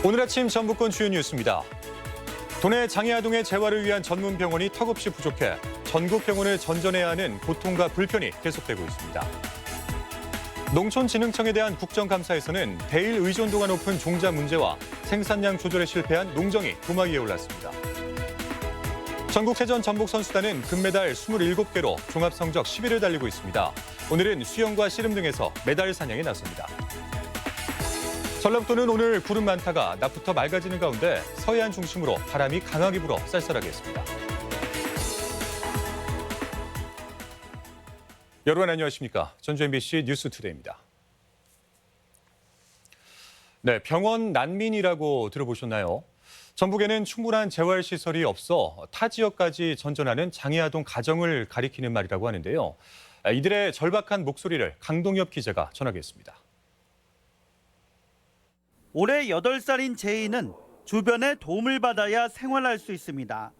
오늘 아침 전북권 주요 뉴스입니다. 도내 장애아동의 재활을 위한 전문 병원이 턱없이 부족해 전국 병원을 전전해야 하는 고통과 불편이 계속되고 있습니다. 농촌진흥청에 대한 국정감사에서는 대일 의존도가 높은 종자 문제와 생산량 조절에 실패한 농정이 도마 위에 올랐습니다. 전국체전 전북선수단은 금메달 27개로 종합성적 10위를 달리고 있습니다. 오늘은 수영과 씨름 등에서 메달 사냥에 나섭니다. 전라북도는 오늘 구름 많다가 낮부터 맑아지는 가운데 서해안 중심으로 바람이 강하게 불어 쌀쌀하게 했습니다. 여러분 안녕하십니까? 전주 MBC 뉴스투데이입니다. 네, 병원 난민이라고 들어보셨나요? 전북에는 충분한 재활시설이 없어 타 지역까지 전전하는 장애아동 가정을 가리키는 말이라고 하는데요. 이들의 절박한 목소리를 강동엽 기자가 전하겠습니다. 올해 8살인 제이는 주변의 도움을 받아야 생활할 수 있습니다.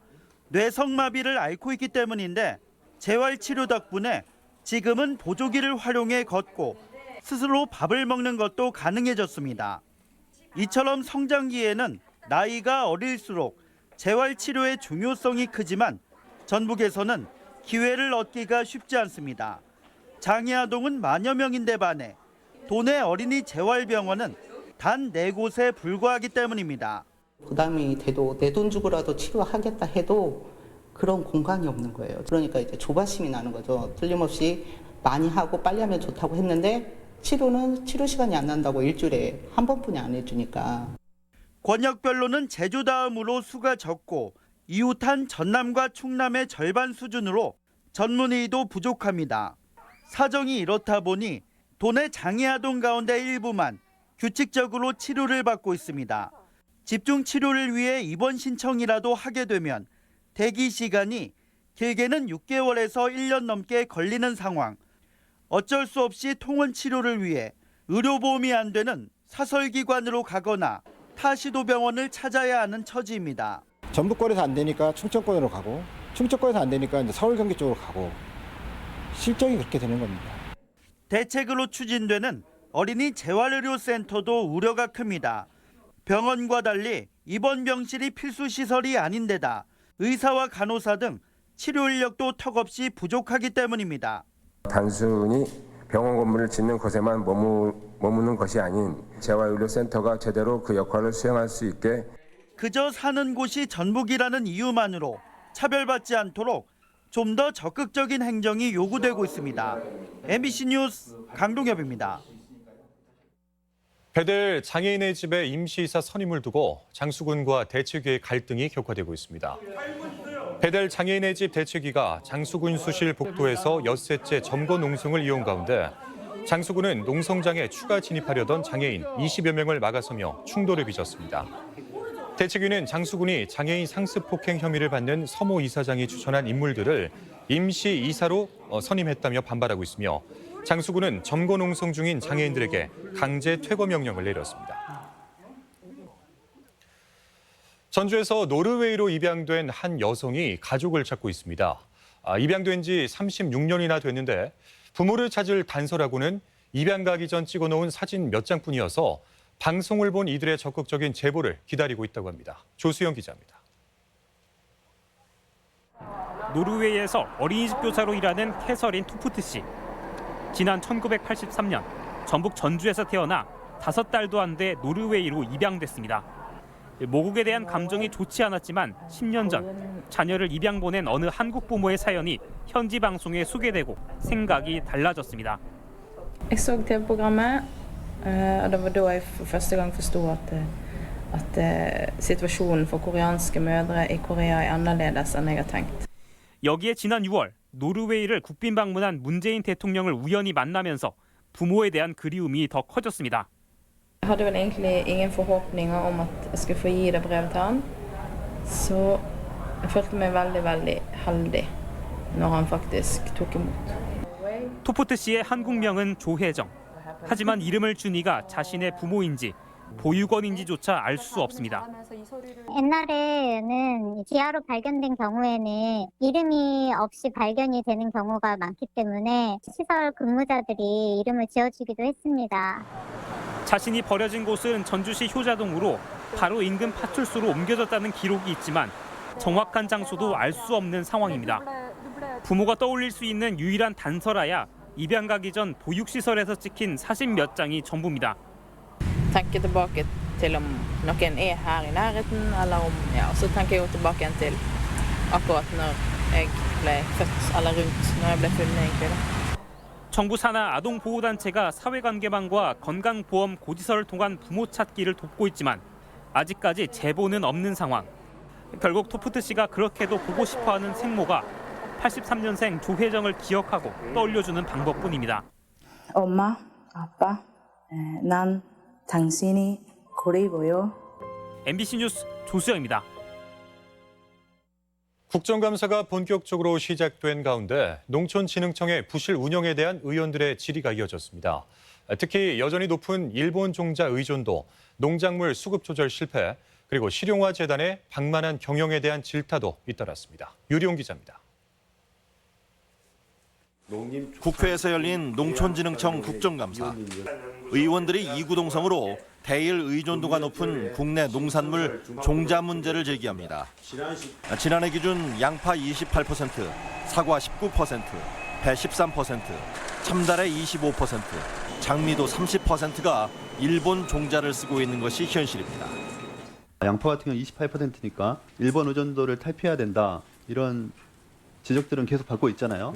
뇌성마비를 앓고 있기 때문인데 재활치료 덕분에 지금은 보조기를 활용해 걷고 스스로 밥을 먹는 것도 가능해졌습니다. 이처럼 성장기에는 나이가 어릴수록 재활치료의 중요성이 크지만 전북에서는 기회를 얻기가 쉽지 않습니다. 장애아동은 만여 명인데 반해 도내 어린이 재활병원은 단 4곳에 불과하기 때문입니다. 부담이 돼도 내 돈 주고라도 치료하겠다 해도 그런 공간이 없는 거예요. 그러니까 이제 조바심이 나는 거죠. 틀림없이 많이 하고 빨리 하면 좋다고 했는데 치료는 치료 시간이 안 난다고 일주일에 한 번뿐이 안 해주니까. 권역별로는 제주 다음으로 수가 적고 이웃한 전남과 충남의 절반 수준으로 전문의도 부족합니다. 사정이 이렇다 보니 도내 장애아동 가운데 일부만 규칙적으로 치료를 받고 있습니다. 집중 치료를 위해 입원 신청이라도 하게 되면 대기 시간이 길게는 6개월에서 1년 넘게 걸리는 상황. 어쩔 수 없이 통원 치료를 위해 의료보험이 안 되는 사설기관으로 가거나 타시도병원을 찾아야 하는 처지입니다. 전북권에서 안 되니까 충청권으로 가고 충청권에서 안 되니까 이제 서울 경기 쪽으로 가고 실정이 그렇게 되는 겁니다. 대책으로 추진되는 어린이 재활의료센터도 우려가 큽니다. 병원과 달리 입원 병실이 필수 시설이 아닌데다 의사와 간호사 등 치료 인력도 턱없이 부족하기 때문입니다. 단순히 병원 건물을 짓는 곳에만 머무는 것이 아닌 재활의료센터가 제대로 그 역할을 수행할 수 있게 그저 사는 곳이 전북이라는 이유만으로 차별받지 않도록 좀 더 적극적인 행정이 요구되고 있습니다. MBC 뉴스 강동엽입니다. 배들 장애인의 집에 임시이사 선임을 두고 장수군과 대책위의 갈등이 격화되고 있습니다. 배들 장애인의 집 대책위가 장수군 수실 복도에서 엿새째 점거 농성을 이용 가운데 장수군은 농성장에 추가 진입하려던 장애인 20여 명을 막아서며 충돌을 빚었습니다. 대책위는 장수군이 장애인 상습 폭행 혐의를 받는 서모 이사장이 추천한 인물들을 임시이사로 선임했다며 반발하고 있으며 장수군은 점거 농성 중인 장애인들에게 강제 퇴거 명령을 내렸습니다. 전주에서 노르웨이로 입양된 한 여성이 가족을 찾고 있습니다. 입양된 지 36년이나 됐는데 부모를 찾을 단서라고는 입양 가기 전 찍어놓은 사진 몇 장뿐이어서 방송을 본 이들의 적극적인 제보를 기다리고 있다고 합니다. 조수영 기자입니다. 노르웨이에서 어린이집 교사로 일하는 캐서린 투푸트 씨. 지난 1983년 전북 전주에서 태어나 5달도 안 돼 노르웨이로 입양됐습니다. 모국에 대한 감정이 좋지 않았지만 10년 전 자녀를 입양 보낸 어느 한국 부모의 사연이 현지 방송에 소개되고 생각이 달라졌습니다. Jeg så TV-programmet, og det var da jeg for første gang forsto at situasjonen for koreanske mødre i Korea er annerledes enn jeg har tenkt. 여기에 지난 6월 노르웨이를 국빈 방문한 문재인 대통령을 우연히 만나면서 부모에 대한 그리움이 더 커졌습니다. Jeg hadde vel egentlig ingen forhåpninger om at jeg skulle få gi det brevet til han, så jeg følte meg veldig, veldig heldig når han faktisk tok imot. 투푸트 씨의 한국명은 조혜정. 하지만 이름을 준 이가 자신의 부모인지 보육원인지조차 알 수 없습니다. 옛날에는 지하로 발견된 경우에는 이름이 없이 발견이 되는 경우가 많기 때문에 시설 근무자들이 이름을 지어주기도 했습니다. 자신이 버려진 곳은 전주시 효자동으로 바로 인근 파출소로 옮겨졌다는 기록이 있지만 정확한 장소도 알 수 없는 상황입니다. 부모가 떠올릴 수 있는 유일한 단서라야 입양 가기 전 보육시설에서 찍힌 사진 몇 장이 전부입니다. Tenker tilbake til om noen er her i nærheten, eller om så tenker jeg jo tilbake igjen til akkurat når jeg ble født, eller rundt når jeg ble funnet egentlig. 정부 산하 아동보호단체가 사회관계망과 건강보험 고지서를 통한 부모 찾기를 돕고 있지만 아직까지 제보는 없는 상황. 결국 토프트 씨가 그렇게도 보고 싶어하는 생모가 83년생 조혜정을 기억하고 떠올려주는 방법뿐입니다. 엄마, 아빠, 난 당신이 그리워요. MBC 뉴스 조수영입니다. 국정감사가 본격적으로 시작된 가운데 농촌진흥청의 부실 운영에 대한 의원들의 질의가 이어졌습니다. 특히 여전히 높은 일본 종자 의존도, 농작물 수급 조절 실패, 그리고 실용화 재단의 방만한 경영에 대한 질타도 잇따랐습니다. 유리용 기자입니다. 국회에서 열린 농촌진흥청 국정감사. 의원들이 이구동성으로 대일 의존도가 높은 국내 농산물 종자 문제를 제기합니다. 지난해 기준 양파 28%, 사과 19%, 배 13%, 참다래 25%, 장미도 30%가 일본 종자를 쓰고 있는 것이 현실입니다. 양파 같은 경우는 28%니까 일본 의존도를 탈피해야 된다. 이런 지적들은 계속 받고 있잖아요.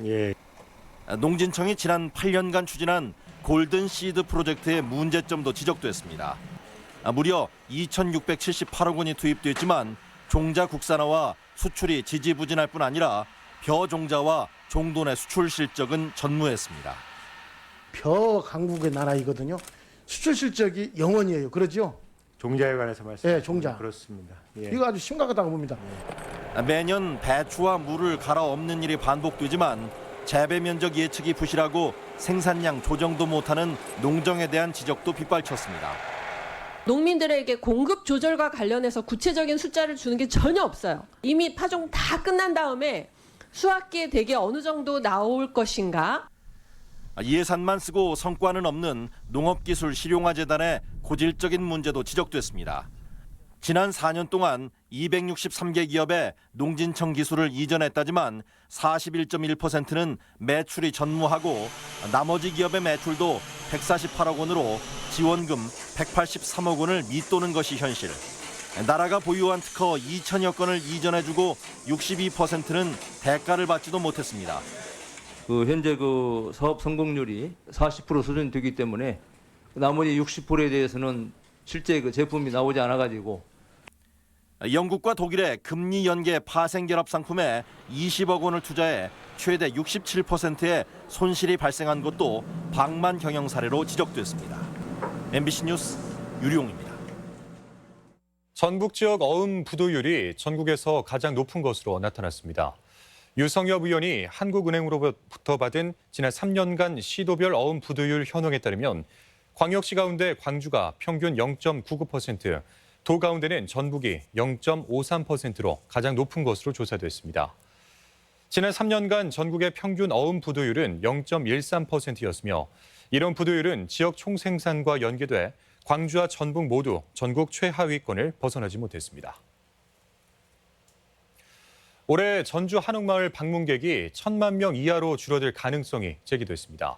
농진청이 지난 8년간 추진한 골든 시드 프로젝트의 문제점도 지적됐습니다. 무려 2,678억 원이 투입됐지만 종자 국산화와 수출이 지지부진할 뿐 아니라 벼 종자와 종돈의 수출 실적은 전무했습니다. 벼 강국의 나라이거든요. 수출 실적이 0원이에요. 그러죠? 종자에 관해서 말씀하시는 네, 종자. 그렇습니다. 이거 아주 심각하다고 봅니다. 매년 배추와 물을 갈아 엎는 일이 반복되지만 재배 면적 예측이 부실하고 생산량 조정도 못하는 농정에 대한 지적도 빗발쳤습니다. 농민들에게 공급 조절과 관련해서 구체적인 숫자를 주는 게 전혀 없어요. 이미 파종 다 끝난 다음에 수확기에 대개 어느 정도 나올 것인가? 예산만 쓰고 성과는 없는 농업기술 실용화 재단의 고질적인 문제도 지적됐습니다. 지난 4년 동안 263개 기업에 농진청 기술을 이전했다지만 41.1%는 매출이 전무하고 나머지 기업의 매출도 148억 원으로 지원금 183억 원을 밑도는 것이 현실. 나라가 보유한 특허 2천여 건을 이전해주고 62%는 대가를 받지도 못했습니다. 현재 사업 성공률이 40% 수준이 되기 때문에 나머지 60%에 대해서는 실제 제품이 나오지 않아가지고 영국과 독일의 금리 연계 파생 결합 상품에 20억 원을 투자해 최대 67%의 손실이 발생한 것도 방만 경영 사례로 지적됐습니다. MBC 뉴스 유리용입니다. 전북 지역 어음 부도율이 전국에서 가장 높은 것으로 나타났습니다. 유성엽 의원이 한국은행으로부터 받은 지난 3년간 시도별 어음 부도율 현황에 따르면 광역시 가운데 광주가 평균 0.99%, 도 가운데는 전북이 0.53%로 가장 높은 것으로 조사됐습니다. 지난 3년간 전국의 평균 어음 부도율은 0.13%였으며 이런 부도율은 지역 총생산과 연계돼 광주와 전북 모두 전국 최하위권을 벗어나지 못했습니다. 올해 전주 한옥마을 방문객이 1,000만 명 이하로 줄어들 가능성이 제기됐습니다.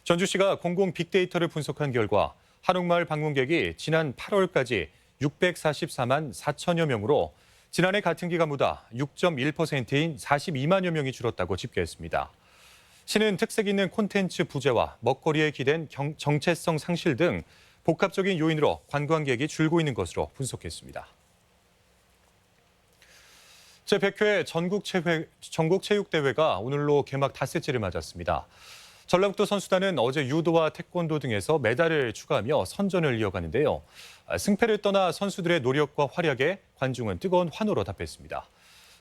전주시가 공공 빅데이터를 분석한 결과 한옥마을 방문객이 지난 8월까지 644만 4천여 명으로 지난해 같은 기간보다 6.1%인 42만여 명이 줄었다고 집계했습니다. 시는 특색 있는 콘텐츠 부재와 먹거리에 기댄 정체성 상실 등 복합적인 요인으로 관광객이 줄고 있는 것으로 분석했습니다. 제100회 전국체육대회가 오늘로 개막 닷새째를 맞았습니다. 전라북도 선수단은 어제 유도와 태권도 등에서 메달을 추가하며 선전을 이어가는데요. 승패를 떠나 선수들의 노력과 활약에 관중은 뜨거운 환호로 답했습니다.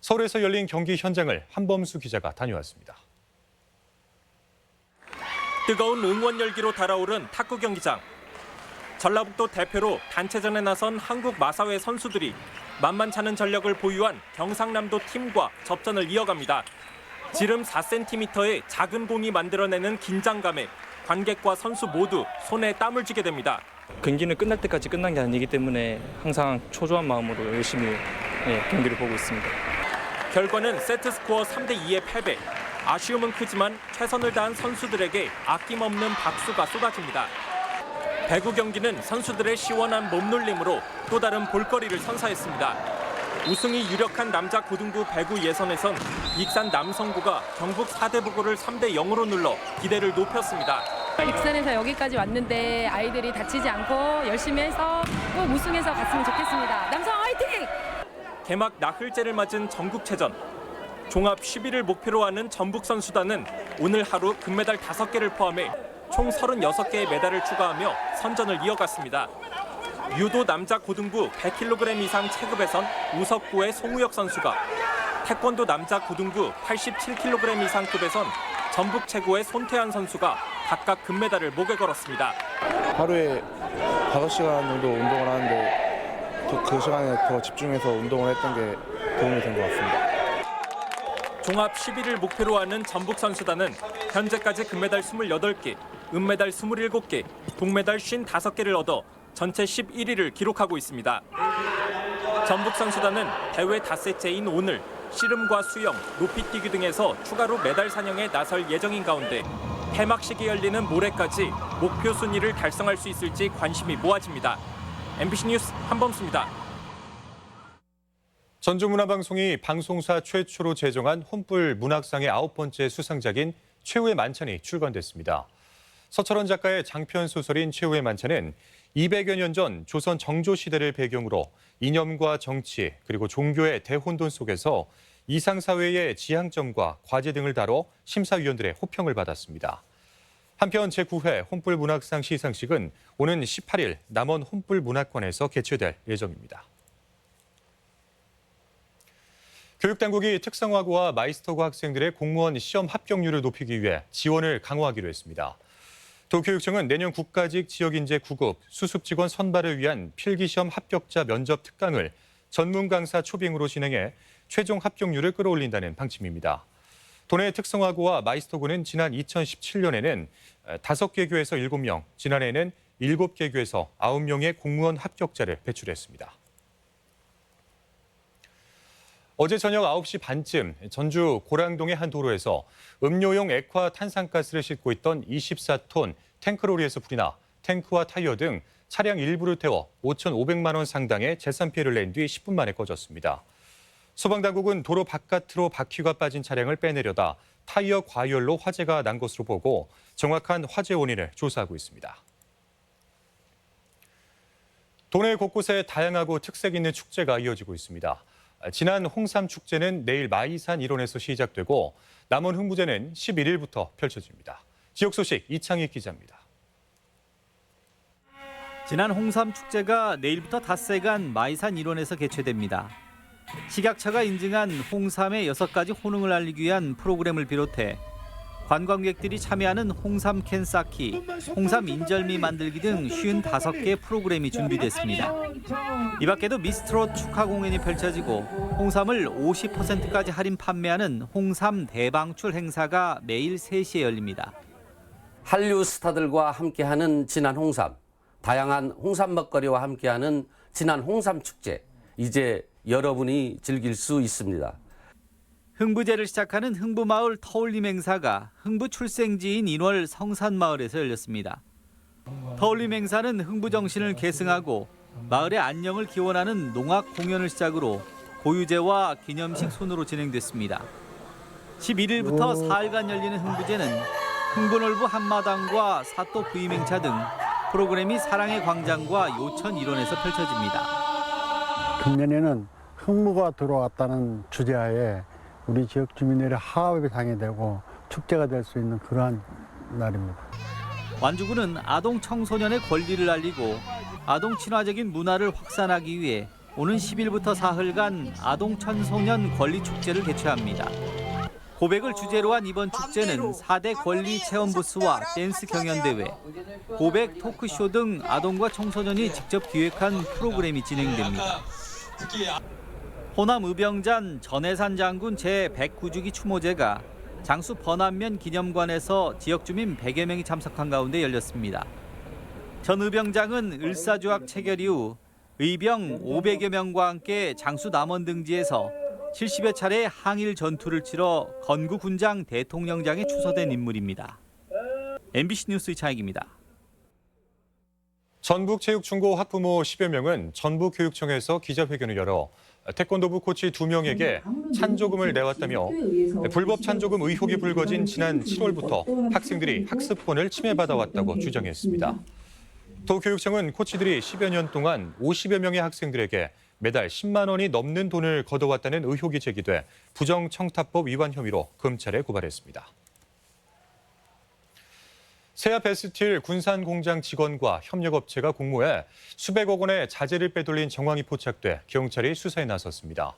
서울에서 열린 경기 현장을 한범수 기자가 다녀왔습니다. 뜨거운 응원 열기로 달아오른 탁구 경기장. 전라북도 대표로 단체전에 나선 한국 마사회 선수들이 만만찮은 전력을 보유한 경상남도 팀과 접전을 이어갑니다. 지름 4cm의 작은 공이 만들어내는 긴장감에 관객과 선수 모두 손에 땀을 쥐게 됩니다. 경기는 끝날 때까지 끝난 게 아니기 때문에 항상 초조한 마음으로 열심히 경기를 보고 있습니다. 결과는 세트 스코어 3대2의 패배. 아쉬움은 크지만 최선을 다한 선수들에게 아낌없는 박수가 쏟아집니다. 배구 경기는 선수들의 시원한 몸놀림으로 또 다른 볼거리를 선사했습니다. 우승이 유력한 남자 고등부 배구 예선에선 익산 남성부가 경북 사대부고를 3대0으로 눌러 기대를 높였습니다. 익산에서 여기까지 왔는데 아이들이 다치지 않고 열심히 해서 꼭 우승해서 갔으면 좋겠습니다. 남성 화이팅! 개막 나흘째를 맞은 전국체전. 종합 10위를 목표로 하는 전북 선수단은 오늘 하루 금메달 5개를 포함해 총 36개의 메달을 추가하며 선전을 이어갔습니다. 유도 남자 고등부 100kg 이상 체급에선 우석구의 송우혁 선수가, 태권도 남자 고등부 87kg 이상 급에선 전북 최고의 손태환 선수가 각각 금메달을 목에 걸었습니다. 하루에 5시간 정도 운동을 하는데 그 시간에 더 집중해서 운동을 했던 게 도움이 된 것 같습니다. 종합 10위를 목표로 하는 전북 선수단은 현재까지 금메달 28개, 은메달 27개, 동메달 55개를 얻어 전체 11위를 기록하고 있습니다. 전북 선수단은 대회 닷새째인 오늘 씨름과 수영, 높이뛰기 등에서 추가로 메달 사냥에 나설 예정인 가운데 폐막식이 열리는 모레까지 목표 순위를 달성할 수 있을지 관심이 모아집니다. MBC 뉴스 한범수입니다. 전주문화방송이 방송사 최초로 제정한 혼불 문학상의 9번째 수상작인 최후의 만찬이 출간됐습니다. 서철원 작가의 장편 소설인 최후의 만찬은 200여 년 전 조선 정조 시대를 배경으로 이념과 정치 그리고 종교의 대혼돈 속에서 이상사회의 지향점과 과제 등을 다뤄 심사위원들의 호평을 받았습니다. 한편 제9회 혼불 문학상 시상식은 오는 18일 남원 혼불 문학관에서 개최될 예정입니다. 교육당국이 특성화고와 마이스터고 학생들의 공무원 시험 합격률을 높이기 위해 지원을 강화하기로 했습니다. 도교육청은 내년 국가직 지역인재 구급, 수습직원 선발을 위한 필기시험 합격자 면접 특강을 전문 강사 초빙으로 진행해 최종 합격률을 끌어올린다는 방침입니다. 도내 특성화고와 마이스터고는 지난 2017년에는 5개 교에서 7명, 지난해에는 7개 교에서 9명의 공무원 합격자를 배출했습니다. 어제 저녁 9시 반쯤 전주 고랑동의 한 도로에서 음료용 액화 탄산가스를 싣고 있던 24톤 탱크로리에서 불이 나 탱크와 타이어 등 차량 일부를 태워 5,500만 원 상당의 재산 피해를 낸 뒤 10분 만에 꺼졌습니다. 소방당국은 도로 바깥으로 바퀴가 빠진 차량을 빼내려다 타이어 과열로 화재가 난 것으로 보고 정확한 화재 원인을 조사하고 있습니다. 도내 곳곳에 다양하고 특색 있는 축제가 이어지고 있습니다. 지난 홍삼축제는 내일 마이산 일원에서 시작되고 남원 흥부제는 11일부터 펼쳐집니다. 지역 소식 이창희 기자입니다. 지난 홍삼축제가 내일부터 닷새간 마이산 일원에서 개최됩니다. 식약처가 인증한 홍삼의 6가지 효능을 알리기 위한 프로그램을 비롯해 관광객들이 참여하는 홍삼 캔 쌓기, 홍삼 인절미 만들기 등 55개 프로그램이 준비됐습니다. 이 밖에도 미스트롯 축하 공연이 펼쳐지고 홍삼을 50%까지 할인 판매하는 홍삼 대방출 행사가 매일 3시에 열립니다. 한류 스타들과 함께하는 진안 홍삼, 다양한 홍삼 먹거리와 함께하는 진안 홍삼 축제, 이제 여러분이 즐길 수 있습니다. 흥부제를 시작하는 흥부마을 터울림 행사가 흥부 출생지인 인월 성산마을에서 열렸습니다. 터울림 행사는 흥부 정신을 계승하고 마을의 안녕을 기원하는 농악 공연을 시작으로 고유제와 기념식 순으로 진행됐습니다. 11일부터 4일간 열리는 흥부제는 흥부놀부 한마당과 사또 부임행차 등 프로그램이 사랑의 광장과 요천 일원에서 펼쳐집니다. 금년에는 흥부가 들어왔다는 주제하에 우리 지역 주민들의 화합이 상회되고 축제가 될 수 있는 그러한 날입니다. 완주군은 아동 청소년의 권리를 알리고 아동 친화적인 문화를 확산하기 위해 오는 10일부터 사흘간 아동 청소년 권리 축제를 개최합니다. 고백을 주제로 한 이번 축제는 4대 권리 체험 부스와 댄스 경연대회, 고백 토크쇼 등 아동과 청소년이 직접 기획한 프로그램이 진행됩니다. 호남 의병잔 전해산 장군 제109주기 추모제가 장수 번안면 기념관에서 지역 주민 100여 명이 참석한 가운데 열렸습니다. 전 의병장은 을사조약 체결 이후 의병 500여 명과 함께 장수 남원 등지에서 70여 차례 항일 전투를 치러 건국 군장 대통령장에 추서된 인물입니다. MBC 뉴스 이창익입니다. 전북체육중고 학부모 10여 명은 전북교육청에서 기자회견을 열어 태권도부 코치 2명에게 찬조금을 내왔다며 불법 찬조금 의혹이 불거진 지난 7월부터 학생들이 학습권을 침해받아왔다고 주장했습니다. 도 교육청은 코치들이 10여 년 동안 50여 명의 학생들에게 매달 10만 원이 넘는 돈을 걷어왔다는 의혹이 제기돼 부정청탁법 위반 혐의로 검찰에 고발했습니다. 세아베스틸 군산공장 직원과 협력업체가 공모해 수백억 원의 자재를 빼돌린 정황이 포착돼 경찰이 수사에 나섰습니다.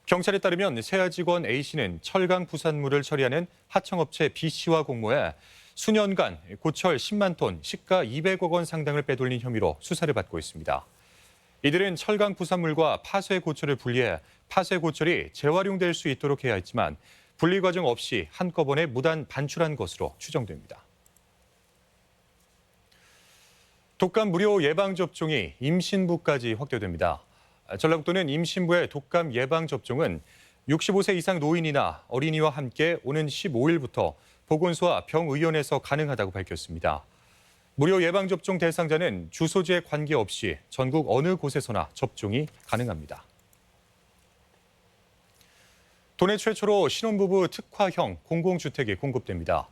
경찰에 따르면 세아 직원 A씨는 철강 부산물을 처리하는 하청업체 B씨와 공모해 수년간 고철 10만 톤, 시가 200억 원 상당을 빼돌린 혐의로 수사를 받고 있습니다. 이들은 철강 부산물과 파쇄 고철을 분리해 파쇄 고철이 재활용될 수 있도록 해야 했지만 분리 과정 없이 한꺼번에 무단 반출한 것으로 추정됩니다. 독감 무료 예방접종이 임신부까지 확대됩니다. 전라북도는 임신부의 독감 예방접종은 65세 이상 노인이나 어린이와 함께 오는 15일부터 보건소와 병의원에서 가능하다고 밝혔습니다. 무료 예방접종 대상자는 주소지에 관계없이 전국 어느 곳에서나 접종이 가능합니다. 도내 최초로 신혼부부 특화형 공공주택이 공급됩니다.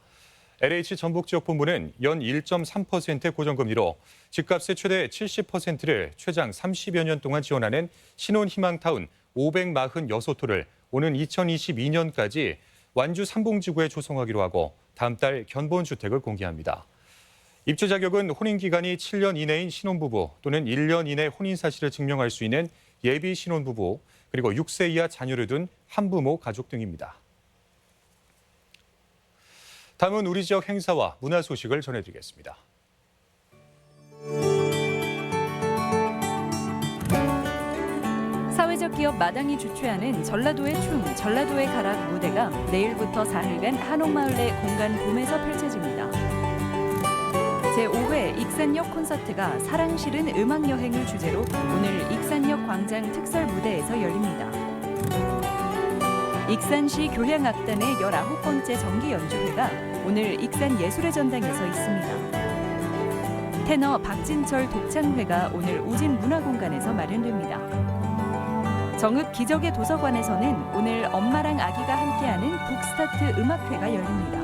LH 전북지역본부는 연 1.3%의 고정금리로 집값의 최대 70%를 최장 30여 년 동안 지원하는 신혼희망타운 546호를 오는 2022년까지 완주 삼봉지구에 조성하기로 하고 다음 달 견본주택을 공개합니다. 입주 자격은 혼인기간이 7년 이내인 신혼부부 또는 1년 이내 혼인사실을 증명할 수 있는 예비 신혼부부 그리고 6세 이하 자녀를 둔 한부모 가족 등입니다. 다음은 우리 지역 행사와 문화 소식을 전해드리겠습니다. 사회적 기업 마당이 주최하는 전라도의 춤, 전라도의 가락 무대가 내일부터 4일간 한옥마을내 공간 봄에서 펼쳐집니다. 제5회 익산역 콘서트가 사랑 실은 음악 여행을 주제로 오늘 익산역 광장 특설 무대에서 열립니다. 익산시 교향악단의 19번째 정기 연주회가 오늘 익산 예술의 전당에서 있습니다. 테너 박진철 독창회가 오늘 우진 문화공간에서 마련됩니다. 정읍 기적의 도서관에서는 오늘 엄마랑 아기가 함께하는 북스타트 음악회가 열립니다.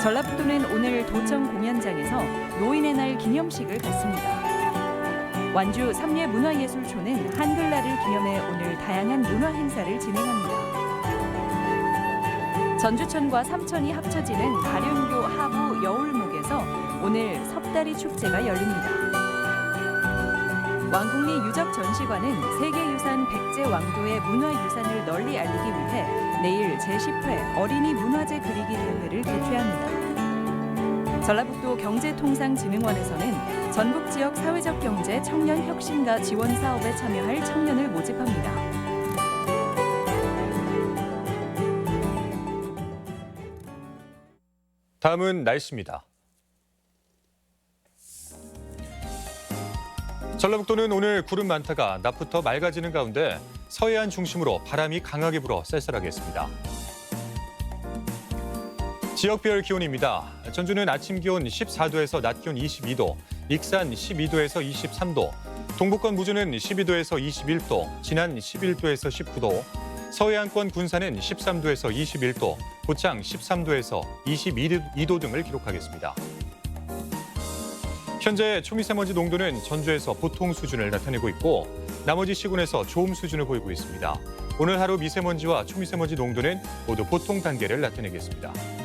전라북도는 오늘 도청 공연장에서 노인의 날 기념식을 갖습니다. 완주 삼례문화예술촌은 한글날을 기념해 오늘 다양한 문화 행사를 진행합니다. 전주천과 삼천이 합쳐지는 가륜교 하부 여울목에서 오늘 섭다리 축제가 열립니다. 왕궁리 유적전시관은 세계유산 백제왕도의 문화유산을 널리 알리기 위해 내일 제10회 어린이 문화재 그리기 대회를 개최합니다. 전라북도 경제통상진흥원에서는 전북 지역 사회적 경제 청년 혁신가 지원 사업에 참여할 청년을 모집합니다. 다음은 날씨입니다. 전라북도는 오늘 구름 많다가 낮부터 맑아지는 가운데 서해안 중심으로 바람이 강하게 불어 쌀쌀하겠습니다. 지역별 기온입니다. 전주는 아침 기온 14도에서 낮 기온 22도, 익산 12도에서 23도, 동북권 무주는 12도에서 21도, 진안 11도에서 19도, 서해안권 군산은 13도에서 21도, 고창 13도에서 22도 등을 기록하겠습니다. 현재 초미세먼지 농도는 전주에서 보통 수준을 나타내고 있고 나머지 시군에서 좋음 수준을 보이고 있습니다. 오늘 하루 미세먼지와 초미세먼지 농도는 모두 보통 단계를 나타내겠습니다.